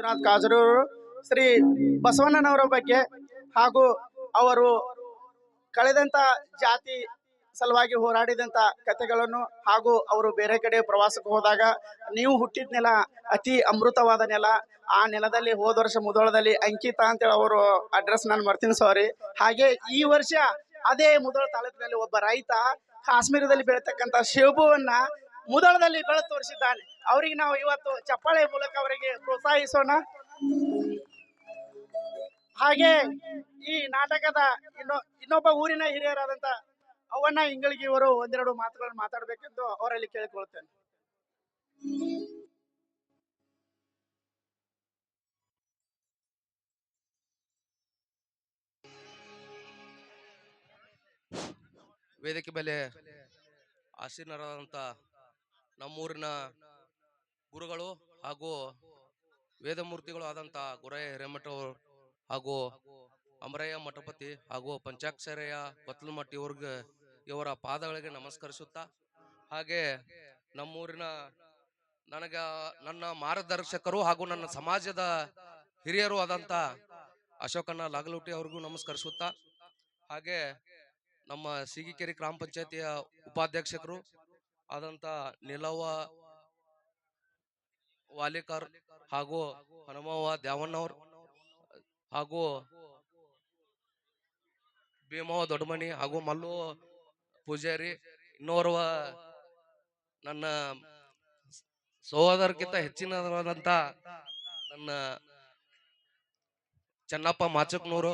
ಮಂಜುನಾಥ್ ಕಾಜರೂರು ಶ್ರೀ ಬಸವಣ್ಣನವರ ಬಗ್ಗೆ ಹಾಗೂ ಅವರು ಕಳೆದಂತ ಜಾತಿ ಸಲುವಾಗಿ ಹೋರಾಡಿದಂತ ಕಥೆಗಳನ್ನು ಹಾಗೂ ಅವರು ಬೇರೆ ಕಡೆ ಪ್ರವಾಸಕ್ಕೆ ಹೋದಾಗ ನೀವು ಹುಟ್ಟಿದ ನೆಲ ಅತಿ ಅಮೃತವಾದ ನೆಲ, ಆ ನೆಲದಲ್ಲಿ ಹೋದ ವರ್ಷ ಮುದೋಳದಲ್ಲಿ ಅಂಕಿತಾ ಅಂತೇಳಿ ಅವರು ಅಡ್ರೆಸ್ ನಾನು ಮರ್ತೀನಿ ಸಾರಿ. ಹಾಗೆ ಈ ವರ್ಷ ಅದೇ ಮುದೋಳ ತಾಲೂಕಿನಲ್ಲಿ ಒಬ್ಬ ರೈತ ಕಾಶ್ಮೀರದಲ್ಲಿ ಬೆಳತಕ್ಕಂತ ಶೇಬುವನ್ನ ಮುದೋಳದಲ್ಲಿ ಬೆಳೆದು ತೋರಿಸಿದ್ದಾನೆ. ಅವರಿಗೆ ನಾವು ಇವತ್ತು ಚಪ್ಪಾಳೆ ಮೂಲಕ ಅವರಿಗೆ ಪ್ರೋತ್ಸಾಹಿಸೋಣ. ಹಾಗೆ ಈ ನಾಟಕದ ಇನ್ನೊಬ್ಬ ಊರಿನ ಹಿರಿಯರಾದಂತ ಅವನ್ನ ಇಂಗಳಿಗೆ ಇವರು ಒಂದೆರಡು ಮಾತುಗಳನ್ನು ಮಾತಾಡಬೇಕೆಂದು ಅವರಲ್ಲಿ ಕೇಳಿಕೊಳ್ತೇನೆ. ವೇದಿಕೆ ಮೇಲೆ ಆಸೀನರಾದಂಥ ನಮ್ಮೂರಿನ ಗುರುಗಳು ಹಾಗೂ ವೇದಮೂರ್ತಿಗಳು ಆದಂಥ ಗುರಯ್ಯ ಹಿರೇಮಠ ಹಾಗೂ ಅಮರಯ್ಯ ಮಠಪತಿ ಹಾಗೂ ಪಂಚಾಕ್ಷರಯ್ಯ ಬತ್ಲಮಠ ಇವರ ಪಾದಗಳಿಗೆ ನಮಸ್ಕರಿಸುತ್ತಾ, ಹಾಗೆ ನಮ್ಮೂರಿನ ನನ್ನ ಮಾರ್ಗದರ್ಶಕರು ಹಾಗೂ ನನ್ನ ಸಮಾಜದ ಹಿರಿಯರು ಆದಂಥ ಅಶೋಕಣ್ಣ ಲಾಗಲುಟಿ ಅವ್ರಿಗೂ ನಮಸ್ಕರಿಸುತ್ತಾ, ಹಾಗೆ ನಮ್ಮ ಸಿಗಿಕೆರೆ ಗ್ರಾಮ ಪಂಚಾಯತಿಯ ಉಪಾಧ್ಯಕ್ಷರು ಆದಂತ ನಿಲವ ವಾಲಿಕರ್ ಹಾಗೂ ಹನುಮವ್ವ ದ್ಯಾವಣ್ಣವ್ರು ಹಾಗೂ ಭೀಮವ್ವ ದೊಡ್ಡಮನಿ ಹಾಗೂ ಮಲ್ಲು ಪೂಜಾರಿ, ಇನ್ನೋರ್ವ ನನ್ನ ಸಹೋದರಕ್ಕಿಂತ ಹೆಚ್ಚಿನದಂತ ನನ್ನ ಚೆನ್ನಪ್ಪ ಮಾಚಕ್ನೂರು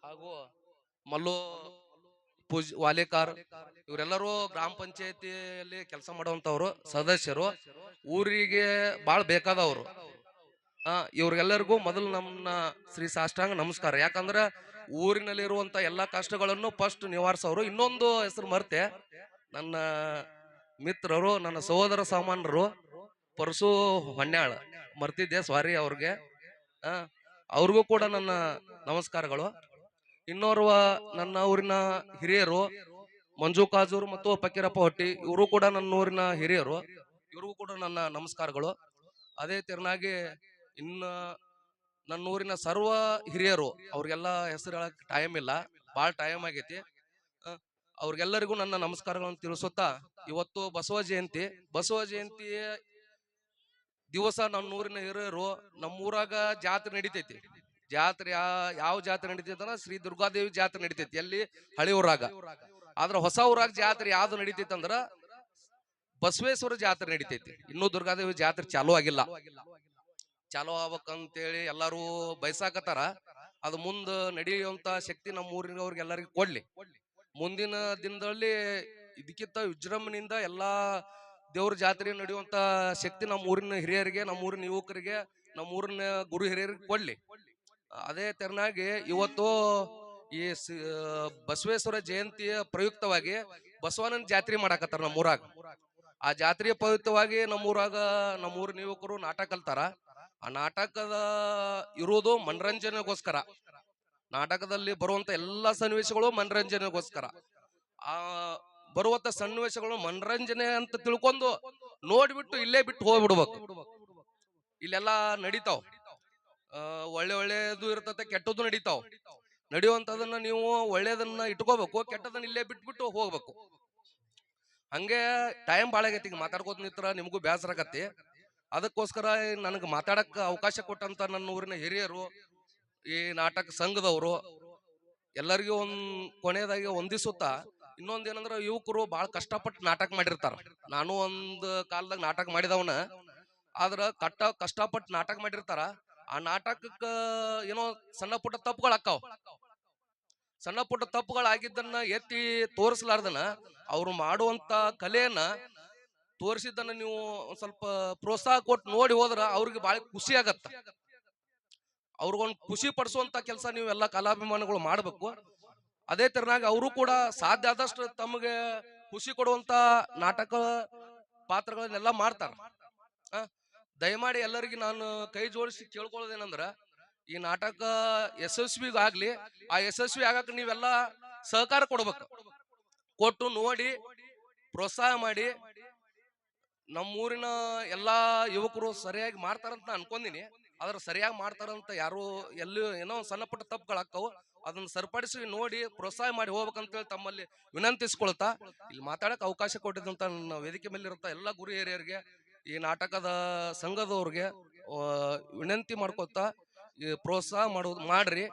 ಹಾಗೂ ಮಲ್ಲು ವಾಲೇಕಾರ್, ಇವರೆಲ್ಲರೂ ಗ್ರಾಮ ಪಂಚಾಯತಿಯಲ್ಲಿ ಕೆಲಸ ಮಾಡುವಂತವ್ರು ಸದಸ್ಯರು, ಊರಿಗೆ ಬಾಳ್ ಬೇಕಾದವರು. ಇವ್ರಿಗೆಲ್ಲರಿಗೂ ಮೊದಲು ನನ್ನ ಶ್ರೀ ಸಾಷ್ಟಾಂಗ ನಮಸ್ಕಾರ. ಯಾಕಂದ್ರೆ ಊರಿನಲ್ಲಿರುವಂತ ಎಲ್ಲಾ ಕಷ್ಟಗಳನ್ನು ಫಸ್ಟ್ ನಿವಾರಿಸೋರು. ಇನ್ನೊಂದು ಹೆಸರು ಮರ್ತೆ, ನನ್ನ ಮಿತ್ರರು, ನನ್ನ ಸಹೋದರ ಸಾಮಾನ್ಯರು ಪರಸು ಹೊನ್ಯಾಳ ಮರ್ತಿದ್ದೆ, ಸಾರಿ ಅವ್ರಿಗೆ. ಅವ್ರಿಗೂ ಕೂಡ ನನ್ನ ನಮಸ್ಕಾರಗಳು. ಇನ್ನೋರ್ವ ನನ್ನ ಊರಿನ ಹಿರಿಯರು ಮಂಜು ಕಾಜೂರು ಮತ್ತು ಫಕೀರಪ್ಪ ಹೊಟ್ಟಿ, ಇವರು ಕೂಡ ನನ್ನ ಊರಿನ ಹಿರಿಯರು, ಇವ್ರಿಗೂ ಕೂಡ ನನ್ನ ನಮಸ್ಕಾರಗಳು. ಅದೇ ತೆರನಾಗಿ ಇನ್ನ ನನ್ನ ಊರಿನ ಸರ್ವ ಹಿರಿಯರು, ಅವ್ರಿಗೆಲ್ಲ ಹೆಸರು ಹೇಳಕ್ ಟೈಮ್ ಇಲ್ಲ, ಭಾಳ ಟೈಮ್ ಆಗೈತಿ. ಅವ್ರಿಗೆಲ್ಲರಿಗೂ ನನ್ನ ನಮಸ್ಕಾರಗಳನ್ನು ತಿಳಿಸುತ್ತಾ, ಇವತ್ತು ಬಸವ ಜಯಂತಿ ದಿವಸ ನಮ್ಮ ಊರಿನ ಹಿರಿಯರು ನಮ್ಮೂರಾಗ ಜಾತ್ರೆ ನಡಿತೈತಿ. ಜಾತ್ರೆ ಯಾವ ಜಾತ್ರೆ ನಡಿತೈತಿ ಅಂದ್ರೆ ಶ್ರೀ ದುರ್ಗಾದೇವಿ ಜಾತ್ರೆ ನಡಿತೈತಿ, ಎಲ್ಲಿ ಹಳಿ ಊರಾಗ. ಆದ್ರ ಹೊಸ ಊರಾಗ ಜಾತ್ರೆ ಯಾವ್ದು ನಡಿತೈತಿ ಅಂದ್ರ ಬಸವೇಶ್ವರ ಜಾತ್ರೆ ನಡಿತೈತಿ. ಇನ್ನೂ ದುರ್ಗಾದೇವಿ ಜಾತ್ರೆ ಚಾಲೂ ಆಗಿಲ್ಲ. ಚಾಲೂ ಆಗ್ಬೇಕಂತೇಳಿ ಎಲ್ಲಾರು ಬಯಸಾಕತ್ತಾರ. ಅದು ಮುಂದ ನಡೆಯುವಂತ ಶಕ್ತಿ ನಮ್ಮ ಊರಿನವ್ರಿಗೆ ಎಲ್ಲರಿಗೂ ಕೊಡ್ಲಿ. ಮುಂದಿನ ದಿನದಲ್ಲಿ ಇದಕ್ಕಿಂತ ವಿಜೃಂಭಣೆಯಿಂದ ಎಲ್ಲಾ ದೇವ್ರ ಜಾತ್ರೆ ನಡೆಯುವಂತ ಶಕ್ತಿ ನಮ್ಮ ಊರಿನ ಹಿರಿಯರಿಗೆ, ನಮ್ಮ ಊರಿನ ಯುವಕರಿಗೆ, ನಮ್ಮ ಊರಿನ ಗುರು ಹಿರಿಯರಿಗೆ ಕೊಡ್ಲಿ. ಅದೇ ತೆರನಾಗಿ ಇವತ್ತು ಈ ಬಸವೇಶ್ವರ ಜಯಂತಿಯ ಪ್ರಯುಕ್ತವಾಗಿ ಬಸವಣ್ಣನ ಜಾತ್ರೆ ಮಾಡಾಕತ್ತಾರ ನಮ್ಮೂರಾಗ. ಆ ಜಾತ್ರೆಯ ಪ್ರಯುಕ್ತವಾಗಿ ನಮ್ಮೂರಾಗ ನಮ್ಮೂರಿನ ಯುವಕರು ನಾಟಕ ಕಲ್ತಾರ. ಆ ನಾಟಕದ ಇರುವುದು ಮನರಂಜನೆಗೋಸ್ಕರ. ನಾಟಕದಲ್ಲಿ ಬರುವಂತ ಎಲ್ಲಾ ಸನ್ನಿವೇಶಗಳು ಮನರಂಜನೆಗೋಸ್ಕರ. ಆ ಬರುವಂತ ಸನ್ನಿವೇಶಗಳು ಮನರಂಜನೆ ಅಂತ ತಿಳ್ಕೊಂಡು ನೋಡ್ಬಿಟ್ಟು ಇಲ್ಲೇ ಬಿಟ್ಟು ಹೋಗ್ಬಿಡ್ಬೇಕು. ಇಲ್ಲೆಲ್ಲಾ ನಡೀತಾವ್, ಒಳ್ಳೇದು ಇರ್ತತೆ, ಕೆಟ್ಟದ್ದು ನಡೀತಾವ್. ನಡೆಯುವಂತದನ್ನ ನೀವು ಒಳ್ಳೇದನ್ನ ಇಟ್ಕೋಬೇಕು, ಕೆಟ್ಟದನ್ನ ಇಲ್ಲೇ ಬಿಟ್ಬಿಟ್ಟು ಹೋಗ್ಬೇಕು. ಹಂಗೆ ಟೈಮ್ ಬಾಳ ಆಗೈತಿ, ಈಗ ಮಾತಾಡ್ಕೋತ ನಿಂತ್ರ ನಿಮ್ಗೂ ಬೇಸರ ಆಗತ್ತೆ. ಅದಕ್ಕೋಸ್ಕರ ನನಗೆ ಮಾತಾಡಕ್ ಅವಕಾಶ ಕೊಟ್ಟಂತ ನನ್ನ ಊರಿನ ಹಿರಿಯರು, ಈ ನಾಟಕ ಸಂಘದವರು ಎಲ್ಲರಿಗೂ ಕೊನೆಯದಾಗಿ ಹೊಂದಿಸುತ್ತಾ, ಇನ್ನೊಂದೇನಂದ್ರ ಯುವಕರು ಬಹಳ ಕಷ್ಟಪಟ್ಟು ನಾಟಕ ಮಾಡಿರ್ತಾರ. ನಾನು ಒಂದ್ ಕಾಲದಾಗ ನಾಟಕ ಮಾಡಿದವನ. ಆದ್ರ ಕಷ್ಟಪಟ್ಟು ನಾಟಕ ಮಾಡಿರ್ತಾರ. ಆ ನಾಟಕಕ್ಕ ಏನೋ ಸಣ್ಣ ಪುಟ್ಟ ತಪ್ಪುಗಳು ಅಕ್ಕಾವ್. ಸಣ್ಣ ಪುಟ್ಟ ತಪ್ಪುಗಳಾಗಿದ್ದನ್ನ ಎತ್ತಿ ತೋರಿಸಲಾರ್ದನ ಅವ್ರು ಮಾಡುವಂತ ಕಲೆಯನ್ನ ತೋರಿಸಿದ್ದನ್ನ ನೀವು ಒಂದ್ ಸ್ವಲ್ಪ ಪ್ರೋತ್ಸಾಹ ಕೊಟ್ಟು ನೋಡಿ ಹೋದ್ರ ಅವ್ರಿಗೆ ಬಹಳ ಖುಷಿ ಆಗತ್ತ. ಅವ್ರಿಗೊಂದು ಖುಷಿ ಪಡಿಸುವಂತ ಕೆಲಸ ನೀವು ಎಲ್ಲಾ ಕಲಾಭಿಮಾನಿಗಳು ಮಾಡ್ಬೇಕು. ಅದೇ ತರನಾಗಿ ಅವರು ಕೂಡ ಸಾಧ್ಯ ಆದಷ್ಟು ತಮಗೆ ಖುಷಿ ಕೊಡುವಂತ ನಾಟಕ ಪಾತ್ರಗಳನ್ನೆಲ್ಲ ಮಾಡ್ತಾರ. ದಯಮಾಡಿ ಎಲ್ಲರಿಗೆ ನಾನು ಕೈ ಜೋಡಿಸಿ ಕೇಳ್ಕೊಳ್ಳೋದೇನಂದ್ರ, ಈ ನಾಟಕ ಯಶಸ್ವಿಗಾಗ್ಲಿ, ಆ ಯಶಸ್ವಿ ಆಗಕ್ಕೆ ನೀವೆಲ್ಲ ಸಹಕಾರ ಕೊಡ್ಬೇಕು. ಕೊಟ್ಟು ನೋಡಿ ಪ್ರೋತ್ಸಾಹ ಮಾಡಿ ನಮ್ಮೂರಿನ ಎಲ್ಲಾ ಯುವಕರು ಸರಿಯಾಗಿ ಮಾಡ್ತಾರಂತ ನಾನು ಅನ್ಕೊಂಡಿನಿ. ಆದ್ರೆ ಸರಿಯಾಗಿ ಮಾಡ್ತಾರಂತ ಯಾರು ಎಲ್ಲೂ ಏನೋ ಸಣ್ಣ ಪುಟ್ಟ ತಪ್ಪುಗಳಾಕ್ಕವು ಅದನ್ನ ಸರಿಪಡಿಸಿ ನೋಡಿ ಪ್ರೋತ್ಸಾಹ ಮಾಡಿ ಹೋಗ್ಬೇಕಂತೇಳಿ ತಮ್ಮಲ್ಲಿ ವಿನಂತಿಸ್ಕೊಳ್ತಾ ಇಲ್ಲಿ ಮಾತಾಡಕ್ ಅವಕಾಶ ಕೊಟ್ಟಿದ್ದಂತ ನನ್ನ ವೇದಿಕೆ ಮೇಲೆ ಇರುತ್ತ ಎಲ್ಲ ಗುರು ಹಿರಿಯರಿಗೆ ಈ ನಾಟಕದ ಸಂಘದವ್ರಿಗೆ ವಿನಂತಿ ಮಾಡ್ಕೊತಾ ಈ ಪ್ರೋತ್ಸಾಹ ಮಾಡೋದು ಮಾಡ್ರಿ,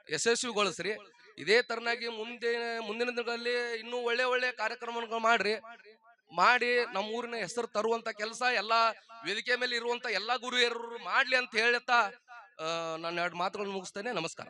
ಯಶಸ್ವಿಗೊಳಿಸ್ರಿ. ಇದೇ ತರನಾಗಿ ಮುಂದಿನ ದಿನಗಳಲ್ಲಿ ಇನ್ನೂ ಒಳ್ಳೆ ಒಳ್ಳೆ ಕಾರ್ಯಕ್ರಮಗಳು ಮಾಡಿ ನಮ್ಮ ಊರಿನ ಹೆಸರು ತರುವಂತ ಕೆಲಸ ಎಲ್ಲಾ ವೇದಿಕೆ ಮೇಲೆ ಇರುವಂತ ಎಲ್ಲಾ ಗುರು ಹಿರಿಯರು ಮಾಡ್ಲಿ ಅಂತ ಹೇಳ್ತಾ ನನ್ನ ಎರಡು ಮಾತುಗಳನ್ನು ಮುಗಿಸ್ತೇನೆ. ನಮಸ್ಕಾರ.